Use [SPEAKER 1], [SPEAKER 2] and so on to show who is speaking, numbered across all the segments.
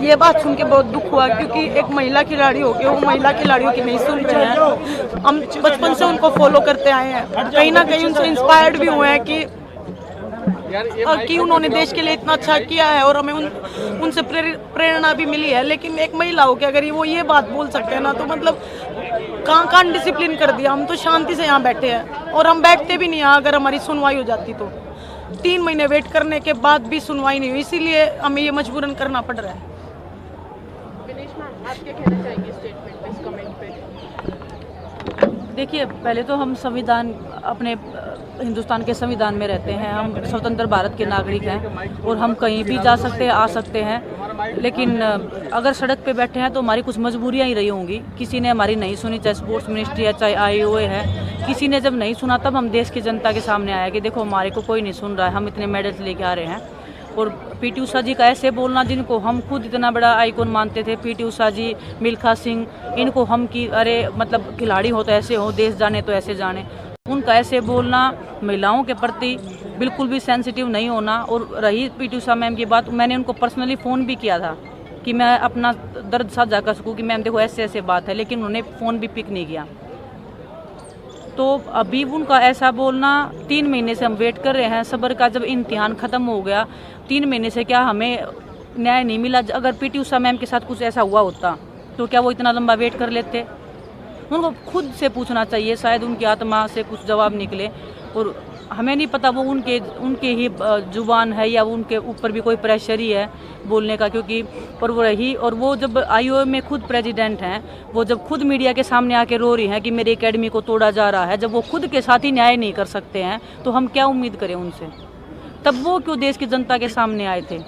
[SPEAKER 1] ये बात सुन के बहुत दुख हुआ, क्योंकि एक महिला खिलाड़ी हो के वो महिला खिलाड़ियों की नहीं सुन रहे हैं। हम बचपन से उनको फॉलो करते आए हैं, कहीं ना कहीं उनसे इंस्पायर्ड भी हुए हैं कि उन्होंने देश के लिए इतना अच्छा किया है और हमें उनसे प्रेरणा भी मिली है। लेकिन एक महिला हो के अगर वो ये बात बोल सकते हैं ना, तो मतलब कहाँ डिसिप्लिन कर दिया। हम तो शांति से यहाँ बैठे हैं और हम बैठते भी नहीं यहाँ, अगर हमारी सुनवाई हो जाती तो। 3 महीने वेट करने के बाद भी सुनवाई नहीं हुई, इसीलिए हमें ये मजबूरन करना पड़ रहा है।
[SPEAKER 2] आप क्या कहना चाहेंगे स्टेटमेंट पे, इस कमेंट पे?
[SPEAKER 3] देखिए, पहले तो हम संविधान, अपने हिंदुस्तान के संविधान में रहते हैं, हम स्वतंत्र भारत के नागरिक हैं और हम कहीं भी जा सकते हैं, आ सकते हैं। लेकिन अगर सड़क पे बैठे हैं तो हमारी कुछ मजबूरियां ही रही होंगी। किसी ने हमारी नहीं सुनी, चाहे स्पोर्ट्स मिनिस्ट्री है, चाहे IOA है। किसी ने जब नहीं सुना तब हम देश की जनता के सामने आया कि देखो हमारे को कोई नहीं सुन रहा है, हम इतने मेडल्स लेके आ रहे हैं। और PT उषा जी का ऐसे बोलना, जिनको हम खुद इतना बड़ा आइकॉन मानते थे, PT उषा जी, मिल्खा सिंह, इनको हम कि अरे मतलब खिलाड़ी हो तो ऐसे हो, देश जाने तो ऐसे जाने। उनका ऐसे बोलना, महिलाओं के प्रति बिल्कुल भी सेंसिटिव नहीं होना। और रही PT उषा मैम की बात, मैंने उनको पर्सनली फ़ोन भी किया था कि मैं अपना दर्द साझा कर सकूँ कि मैम देखो ऐसे ऐसे बात है, लेकिन उन्होंने फ़ोन भी पिक नहीं किया। तो अभी उनका ऐसा बोलना, 3 महीने से हम वेट कर रहे हैं, सब्र का जब इम्तिहान ख़त्म हो गया, 3 महीने से क्या हमें न्याय नहीं मिला। अगर PT उषा मैम के साथ कुछ ऐसा हुआ होता तो क्या वो इतना लंबा वेट कर लेते? उनको खुद से पूछना चाहिए, शायद उनकी आत्मा से कुछ जवाब निकले। और हमें नहीं पता वो उनके ही जुबान है या उनके ऊपर भी कोई प्रेशर ही है बोलने का, क्योंकि पर वो रही। और वो जब IOA में खुद प्रेसिडेंट हैं, वो जब खुद मीडिया के सामने आके रो रही हैं कि मेरी एकेडमी को तोड़ा जा रहा है, जब वो खुद के साथ ही न्याय नहीं कर सकते हैं तो हम क्या उम्मीद करें उनसे? तब वो क्यों देश की जनता के सामने आए थे?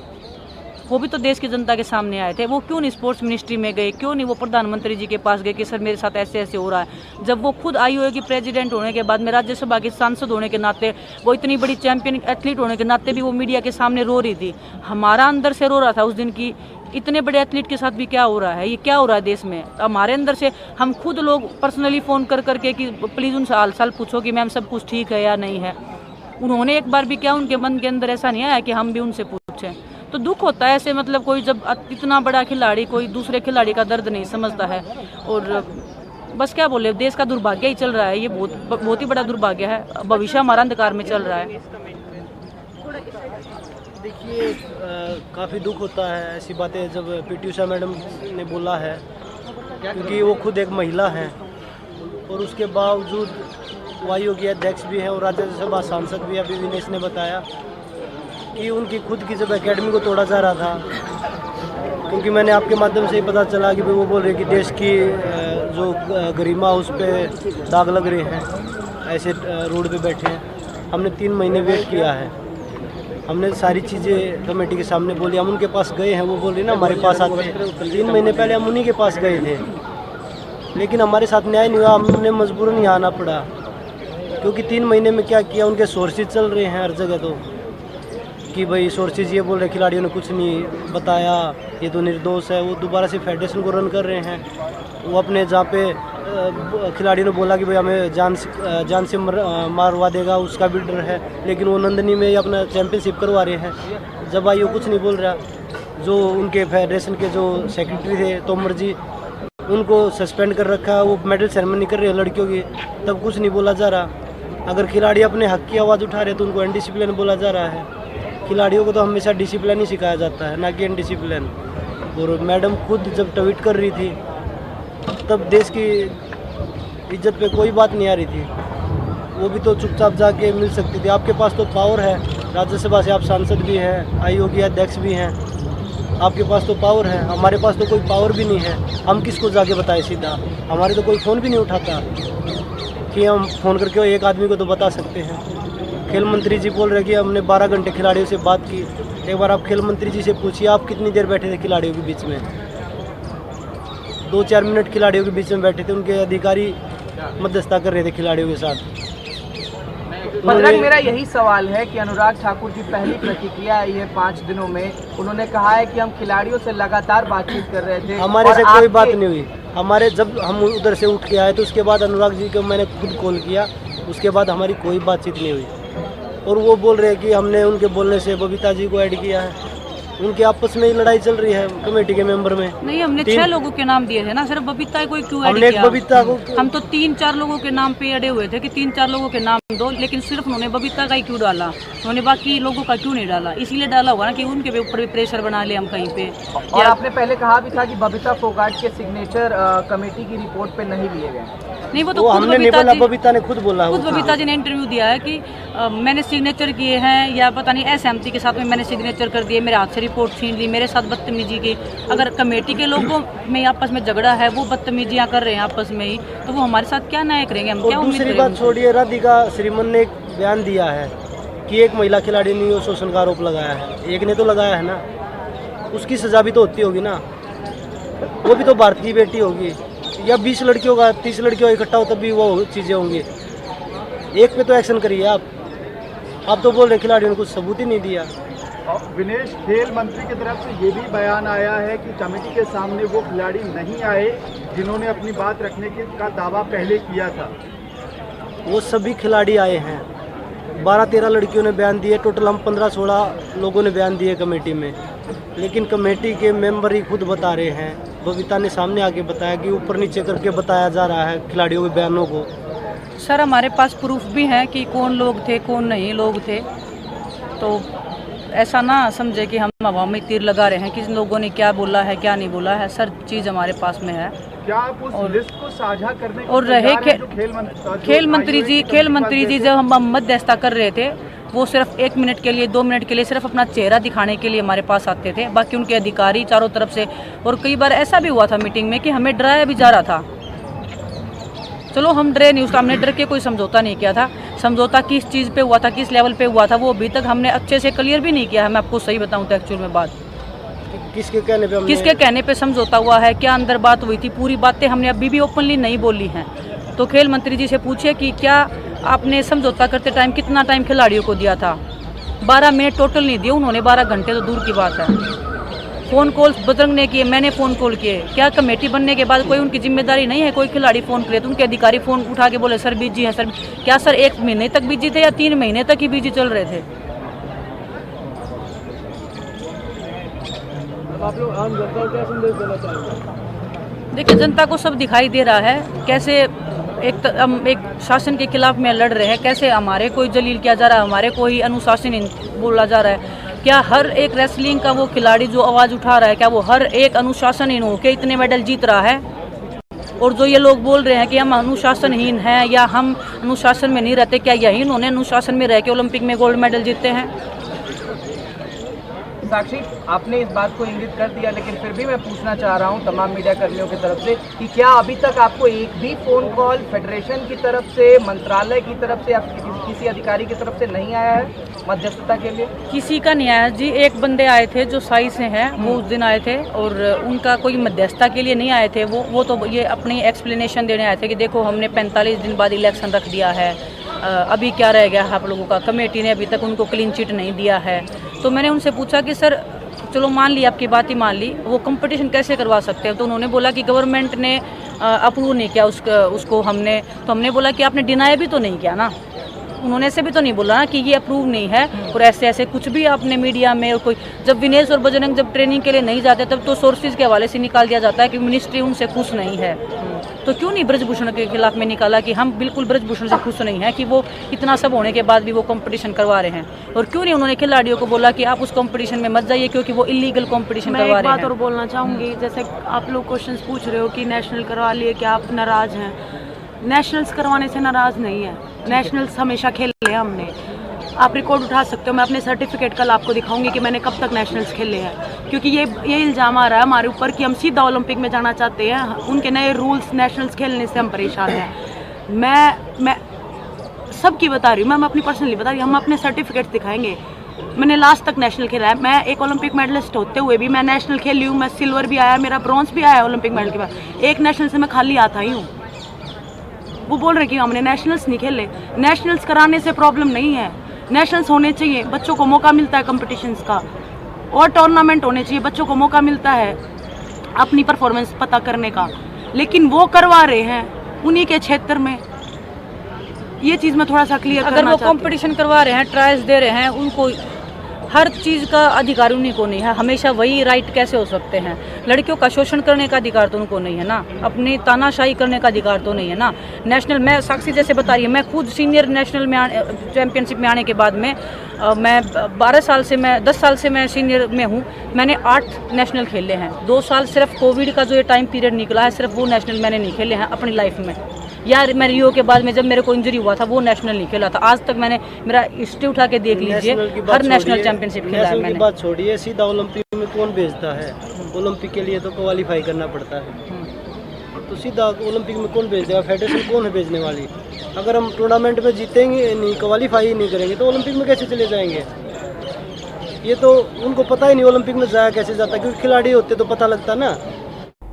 [SPEAKER 3] वो भी तो देश की जनता के सामने आए थे। वो क्यों नहीं स्पोर्ट्स मिनिस्ट्री में गए? क्यों नहीं वो प्रधानमंत्री जी के पास गए कि सर मेरे साथ ऐसे ऐसे हो रहा है? जब वो खुद IOA की प्रेसिडेंट होने के बाद में, राज्यसभा की सांसद होने के नाते, वो इतनी बड़ी चैंपियन एथलीट होने के नाते भी वो मीडिया के सामने रो रही थी। हमारा अंदर से रो रहा था उस दिन की इतने बड़े एथलीट के साथ भी क्या हो रहा है, ये क्या हो रहा है देश में। हमारे अंदर से हम खुद लोग पर्सनली फ़ोन कर करके कि प्लीज़ उनसे हाल चाल पूछो कि मैम सब कुछ ठीक है या नहीं है। उन्होंने एक बार भी क्या, उनके मन के अंदर ऐसा नहीं आया कि हम भी उनसे पूछें? तो दुख होता है ऐसे, मतलब कोई जब इतना बड़ा खिलाड़ी कोई दूसरे खिलाड़ी का दर्द नहीं समझता है। और बस क्या बोले, देश का दुर्भाग्य ही चल रहा है, ये बहुत ही बड़ा दुर्भाग्य है। भविष्य हमारा अंधकार में चल रहा है।
[SPEAKER 4] देखिए, काफ़ी दुख होता है ऐसी बातें जब PT उषा मैडम ने बोला है, क्योंकि वो खुद एक महिला हैं और उसके बावजूद IOA के अध्यक्ष भी हैं और राज्यसभा सांसद भी। अभी विनेश ने बताया कि उनकी खुद की जब एकेडमी को तोड़ा जा रहा था, क्योंकि मैंने आपके माध्यम से ही पता चला कि वो बोल रहे कि देश की जो गरिमा उस पर दाग लग रहे हैं, ऐसे रोड पे बैठे हैं। हमने 3 महीने वेट किया है, हमने सारी चीज़ें कमेटी के सामने बोली। हम उनके पास गए हैं, वो बोल रहे ना हमारे पास आते हैं। 3 महीने पहले हम उन्हीं के पास गए थे, लेकिन हमारे साथ न्याय नहीं हुआ। हमने मजबूरन यहाँ आना पड़ा, क्योंकि 3 महीने में क्या किया, उनके सोर्सेज चल रहे हैं हर जगह तो कि भाई सोर्सेज ये बोल रहे खिलाड़ियों ने कुछ नहीं बताया, ये तो निर्दोष है। वो दोबारा से फेडरेशन को रन कर रहे हैं। वो अपने जहाँ पे खिलाड़ियों ने बोला कि भाई हमें जान से मारवा देगा, उसका भी डर है, लेकिन वो नंदनी में अपना चैंपियनशिप करवा रहे हैं। जब आई वो कुछ नहीं बोल रहा। जो उनके फेडरेशन के जो सेक्रेटरी थे तोमर जी, उनको सस्पेंड कर रखा है। वो मेडल सेरेमनी कर रहे हैं लड़कियों की, तब कुछ नहीं बोला जा रहा। अगर खिलाड़ी अपने हक की आवाज़ उठा रहे तो उनको अनडिसिप्लिन बोला जा रहा है। खिलाड़ियों को तो हमेशा डिसिप्लिन ही सिखाया जाता है, ना कि अनडिसिप्लिन। और मैडम खुद जब ट्वीट कर रही थी तब देश की इज्जत पे कोई बात नहीं आ रही थी। वो भी तो चुपचाप जाके मिल सकती थी। आपके पास तो पावर है, राज्यसभा से आप सांसद भी हैं, आयोग के अध्यक्ष भी हैं, आपके पास तो पावर है। हमारे पास तो कोई पावर भी नहीं है। हम किसको जाके बताएं सीधा? हमारे तो कोई फ़ोन भी नहीं उठाता कि हम फ़ोन करके एक आदमी को तो बता सकते हैं। खेल मंत्री जी बोल रहे कि हमने 12 घंटे खिलाड़ियों से बात की। एक बार आप खेल मंत्री जी से पूछिए, आप कितनी देर बैठे थे खिलाड़ियों के बीच में? 2-4 मिनट खिलाड़ियों के बीच में बैठे थे। उनके अधिकारी मध्यस्थता कर रहे थे खिलाड़ियों के साथ।
[SPEAKER 5] बजरंग, मेरा यही सवाल है कि अनुराग ठाकुर की पहली प्रतिक्रिया है ये 5 दिनों में, उन्होंने कहा है कि हम खिलाड़ियों से लगातार बातचीत कर रहे थे।
[SPEAKER 4] हमारे से कोई बात नहीं हुई। हमारे जब हम उधर से उठ के आए तो उसके बाद अनुराग जी को मैंने खुद कॉल किया, उसके बाद हमारी कोई बातचीत नहीं हुई। और वो बोल रहे हैं कि हमने उनके बोलने से बबीता जी को ऐड किया है। उनके आपस में ही लड़ाई चल रही है कमेटी के मेंबर में।
[SPEAKER 3] नहीं, हमने 6 लोगों के नाम दिए थे ना, सिर्फ बबीता कोई क्यों ऐड
[SPEAKER 4] हमने एक
[SPEAKER 3] किया?
[SPEAKER 4] बबीता को
[SPEAKER 3] हम तो 3-4 लोगों के नाम पे अड़े हुए थे कि 3-4 लोगों के नाम दो, लेकिन सिर्फ उन्होंने बबीता का ही क्यों डाला, उन्होंने बाकी लोगों का क्यों नहीं डाला? इसीलिए डाला होगा ना कि उनके ऊपर भी प्रेशर बना ले हम कहीं पे।
[SPEAKER 5] और आपने पहले कहा भी था कि बबीता फोगाट के सिग्नेचर कमेटी की रिपोर्ट पे नहीं लिए गए।
[SPEAKER 3] नहीं, वो तो
[SPEAKER 4] वो
[SPEAKER 3] खुद
[SPEAKER 4] हमने नहीं
[SPEAKER 3] बबीता
[SPEAKER 4] बोला,
[SPEAKER 3] जी,
[SPEAKER 4] बबीता ने खुद बोला।
[SPEAKER 3] खुद बबीता जी ने इंटरव्यू दिया है कि मैंने सिग्नेचर किए हैं या पता नहीं एसएमसी के साथ में मैंने सिग्नेचर कर दिए, मेरे हाथ से रिपोर्ट छीन ली, मेरे साथ बदतमीजी की। अगर कमेटी के लोगों में आपस में झगड़ा है, वो बदतमीजियां कर रहे हैं आपस में ही, तो वो हमारे साथ क्या न्याय करेंगे? हम क्या
[SPEAKER 4] और
[SPEAKER 3] उम्मीद
[SPEAKER 4] दूसरी
[SPEAKER 3] करेंगे?
[SPEAKER 4] बात छोड़िए, राधिका श्रीमन ने एक बयान दिया है कि एक महिला खिलाड़ी ने शोषण का आरोप लगाया है। एक ने तो लगाया है ना, उसकी सजा भी तो होती होगी ना। वो भी तो भारत की बेटी होगी, या 20 लड़कियों का 30 लड़कियों का इकट्ठा हो तब भी वो चीज़ें होंगी। एक पे तो एक्शन करिए आप तो बोल रहे खिलाड़ियों ने कुछ सबूत ही नहीं दिया।
[SPEAKER 6] और विनेश, खेल मंत्री की तरफ से ये भी बयान आया है कि कमेटी के सामने वो खिलाड़ी नहीं आए जिन्होंने अपनी बात रखने का दावा पहले किया था।
[SPEAKER 4] वो सभी खिलाड़ी आए हैं, 12-13 लड़कियों ने बयान दिए, टोटल हम 15-16 लोगों ने बयान दिए कमेटी में। लेकिन कमेटी के मेंबर ही खुद बता रहे हैं, बबीता ने सामने आके बताया कि ऊपर नीचे करके बताया जा रहा है खिलाड़ियों के बयानों को।
[SPEAKER 3] सर, हमारे पास प्रूफ भी है कि कौन लोग थे कौन नहीं लोग थे, तो ऐसा ना समझे कि हम हवा में तीर लगा रहे हैं कि लोगों ने क्या बोला है क्या नहीं बोला है। सर, चीज़ हमारे पास में है।
[SPEAKER 6] क्या आप उस लिस्ट को साझा करने
[SPEAKER 3] और रहे खेल मंत्री जी जब हम मध्यस्थता कर रहे थे, वो सिर्फ 1 मिनट के लिए 2 मिनट के लिए सिर्फ अपना चेहरा दिखाने के लिए हमारे पास आते थे। बाकी उनके अधिकारी चारों तरफ से, और कई बार ऐसा भी हुआ था मीटिंग में कि हमें डराया भी जा रहा था। चलो हम डरे नहीं, उसका हमने डर के कोई समझौता नहीं किया था। समझौता किस चीज़ पे हुआ था, किस लेवल पे हुआ था, वो अभी तक हमने अच्छे से क्लियर भी नहीं किया है। मैं आपको सही बताऊं तो एक्चुअल में बात
[SPEAKER 4] किसके कहने पे
[SPEAKER 3] समझौता हुआ है, क्या अंदर बात हुई थी, पूरी बातें हमने अभी भी ओपनली नहीं बोली हैं। तो खेल मंत्री जी से पूछिए कि क्या आपने समझौता करते टाइम कितना टाइम खिलाड़ियों को दिया था? 12 मिनट टोटल नहीं दिए उन्होंने, 12 घंटे तो दूर की बात है। फ़ोन कॉल बजरंग ने किए, मैंने फ़ोन कॉल किए। क्या कमेटी बनने के बाद कोई उनकी जिम्मेदारी नहीं है? कोई खिलाड़ी फ़ोन करे तो उनके अधिकारी फ़ोन उठा के बोले सर बिजी हैं सर। क्या सर 1 महीने तक बिजी थे या 3 महीने तक ही बिजी चल रहे थे?
[SPEAKER 4] आप लोग आम जनता को क्या संदेश देना चाहेंगे?
[SPEAKER 3] देखिए, जनता को सब दिखाई दे रहा है कैसे हम एक शासन के खिलाफ में लड़ रहे हैं, कैसे हमारे कोई जलील किया जा रहा है, हमारे को ही अनुशासनहीन बोला जा रहा है। क्या हर एक रेसलिंग का वो खिलाड़ी जो आवाज़ उठा रहा है, क्या वो हर एक अनुशासनहीन होकर इतने मेडल जीत रहा है? और जो ये लोग बोल रहे हैं कि हम अनुशासनहीन हैं या हम अनुशासन में नहीं रहते, क्या यही उन्होंने अनुशासन में रह के ओलंपिक में गोल्ड मेडल जीते हैं?
[SPEAKER 5] साक्षी, आपने इस बात को इंगित कर दिया, लेकिन फिर भी मैं पूछना चाह रहा हूं तमाम मीडिया कर्मियों की तरफ से कि क्या अभी तक आपको एक भी फ़ोन कॉल फेडरेशन की तरफ से, मंत्रालय की तरफ से या किसी अधिकारी की तरफ से नहीं आया है मध्यस्थता के लिए?
[SPEAKER 3] किसी का नहीं आया जी। एक बंदे आए थे जो साई से हैं, वो उस दिन आए थे और उनका कोई मध्यस्थता के लिए नहीं आए थे। वो तो ये अपनी एक्सप्लेनेशन देने आए थे कि देखो हमने 45 दिन बाद इलेक्शन रख दिया है, अभी क्या रह गया आप लोगों का, कमेटी ने अभी तक उनको क्लीन चिट नहीं दिया है। तो मैंने उनसे पूछा कि सर चलो मान ली, आपकी बात ही मान ली, वो कंपटीशन कैसे करवा सकते हैं? तो उन्होंने बोला कि गवर्नमेंट ने अप्रूव नहीं किया उसको हमने बोला कि आपने डिनाई भी तो नहीं किया ना। उन्होंने ऐसे भी तो नहीं बोला ना कि ये अप्रूव नहीं है, और ऐसे ऐसे कुछ भी आपने मीडिया में और कोई, जब विनेश और बजरंग जब ट्रेनिंग के लिए नहीं जाते तब तो सोर्सेज के हवाले से निकाल दिया जाता है कि मिनिस्ट्री उनसे खुश नहीं है। तो क्यों नहीं ब्रजभूषण के खिलाफ में निकाला कि हम बिल्कुल ब्रजभूषण से खुश नहीं हैं कि वो इतना सब होने के बाद भी वो कंपटीशन करवा रहे हैं? और क्यों नहीं उन्होंने खिलाड़ियों को बोला कि आप उस कंपटीशन में मत जाइए क्योंकि वो इलीगल कंपटीशन करवा रहे हैं?
[SPEAKER 1] मैं एक बात और बोलना चाहूँगी, जैसे आप लोग क्वेश्चंस पूछ रहे हो कि नेशनल करवा लिए, क्या आप नाराज़ हैं? नेशनल्स करवाने से नाराज़ नहीं है, नेशनल्स हमेशा खेले हैं हमने। आप रिकॉर्ड उठा सकते हो, मैं अपने सर्टिफिकेट कल आपको दिखाऊंगी कि मैंने कब तक नेशनल्स खेले हैं। क्योंकि ये इल्ज़ाम आ रहा है हमारे ऊपर कि हम सीधा ओलंपिक में जाना चाहते हैं, उनके नए रूल्स नेशनल्स खेलने से हम परेशान हैं। मैं सबकी बता रही हूँ, मैं अपनी पर्सनली बता रही हूँ, हम अपने सर्टिफिकेट्स दिखाएंगे। मैंने लास्ट तक नेशनल खेला है, मैं एक ओलंपिक मेडलिस्ट होते हुए भी मैं नेशनल खेली हूँ, मैं सिल्वर भी आया, मेरा ब्रॉन्ज भी आया ओलंपिक मेडल के बाद। एक नेशनल से मैं खाली आता ही हूँ। वो बोल रहे हैं कि हमने नेशनल्स नहीं खेले। नेशनल्स कराने से प्रॉब्लम नहीं है, नेशनल्स होने चाहिए, बच्चों को मौका मिलता है कंपटीशंस का, और टूर्नामेंट होने चाहिए, बच्चों को मौका मिलता है अपनी परफॉर्मेंस पता करने का। लेकिन वो करवा रहे हैं उन्हीं के क्षेत्र में, ये चीज़ मैं थोड़ा सा क्लियर करना चाहती हूँ।
[SPEAKER 3] अगर वो कंपटीशन करवा रहे हैं, ट्रायल्स दे रहे हैं, उनको हर चीज़ का अधिकार उन्हीं को नहीं है, हमेशा वही राइट कैसे हो सकते हैं? लड़कियों का शोषण करने का अधिकार तो उनको नहीं है ना, अपनी तानाशाही करने का अधिकार तो नहीं है ना। नेशनल, मैं साक्षी जैसे बता रही है, मैं खुद सीनियर नेशनल में चैम्पियनशिप में आने के बाद में मैं 10 साल से मैं सीनियर में हूँ। मैंने 8 नेशनल खेले हैं। 2 साल सिर्फ कोविड का जो ये टाइम पीरियड निकला है, सिर्फ वो नेशनल मैंने नहीं खेले हैं अपनी लाइफ में। यार मैं रियो के बाद में जब मेरे को इंजरी हुआ था वो नेशनल नहीं खेला था। आज तक मैंने मेरा हिस्ट्री उठा के देख लीजिए, हर नेशनल चैंपियनशिप खेला है मैंने।
[SPEAKER 4] बात छोड़िए, सीधा ओलंपिक में कौन भेजता है? ओलंपिक के लिए तो क्वालिफाई करना पड़ता है, तो सीधा ओलंपिक में कौन भेज देगा? फेडरेशन कौन है भेजने वाली? अगर हम टूर्नामेंट में जीतेंगे नहीं, क्वालिफाई ही नहीं करेंगे तो ओलंपिक में कैसे चले जाएंगे? ये तो उनको पता ही नहीं ओलंपिक में जाया कैसे जाता, क्योंकि खिलाड़ी होते तो पता लगता ना।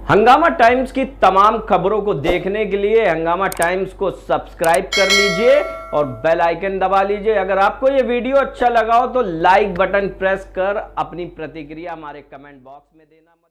[SPEAKER 7] हंगामा टाइम्स की तमाम खबरों को देखने के लिए हंगामा टाइम्स को सब्सक्राइब कर लीजिए और बेल आइकन दबा लीजिए। अगर आपको ये वीडियो अच्छा लगा हो तो लाइक बटन प्रेस कर अपनी प्रतिक्रिया हमारे कमेंट बॉक्स में देना मत